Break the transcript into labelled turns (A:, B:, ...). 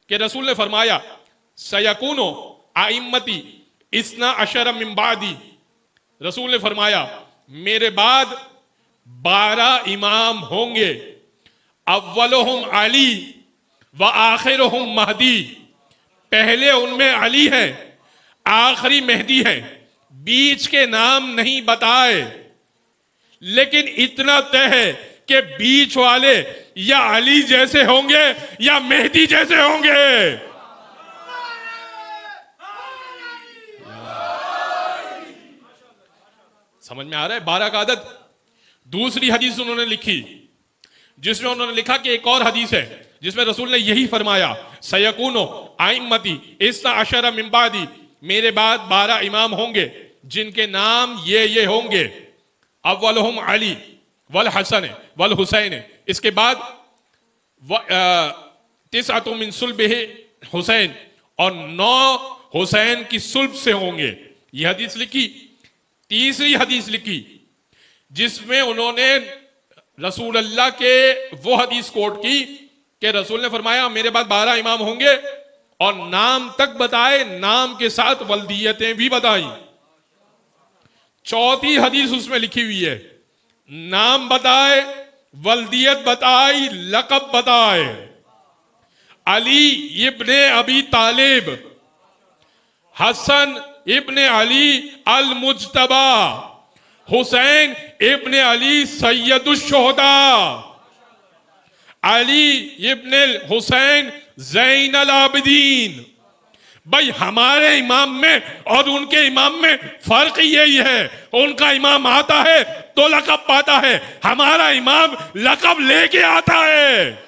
A: कि रसूल ने फरमाया सयकूनो आइम्मती इस्ना अशर मिन बादी, रसूल ने फरमाया मेरे बाद 12 इमाम होंगे, अव्वलुहुम अली व आखिरुहुम महदी, पहले उनमें अली है, आखिरी मेहदी है। बीच के नाम नहीं बताए, लेकिन इतना तय है कि बीच वाले या अली जैसे होंगे या मेहदी जैसे होंगे। समझ में आ रहा है? 12 का आदत। दूसरी हदीस उन्होंने लिखी जिसमें उन्होंने लिखा कि एक और हदीस है जिसमें रसूल ने यही फरमाया सयकूनो आइम्मती इस्ना अशर मिन बादी, मेरे बाद 12 इमाम होंगे जिनके नाम ये होंगे, अव्वलुहुम अली वल हसन वल हुसैन, इसके बाद तिसअतु मिन सुल्बिही हुसैन, और 9 हुसैन की सुल्ब से होंगे। यह हदीस लिखी। तीसरी हदीस लिखी जिसमें उन्होंने रसूल अल्लाह के वो हदीस कोट की कि रसूल ने फरमाया मेरे बाद 12 इमाम होंगे, और नाम तक बताए, नाम के साथ वल्दियतें भी बताई। चौथी हदीस उसमें लिखी हुई है, नाम बताए, वल्दियत बताई, लकब बताए। अली इब्ने अबी तालिब, हसन इब्ने अली अल मुज्तबा, हुसैन इब्ने अली सैयदुश्शुहदा, अली इब्ने हुसैन ज़ैनुल आबिदीन। भाई हमारे इमाम में और उनके इमाम में फर्क यही है, उनका इमाम आता है तो लकब पाता है, हमारा इमाम लकब लेके आता है।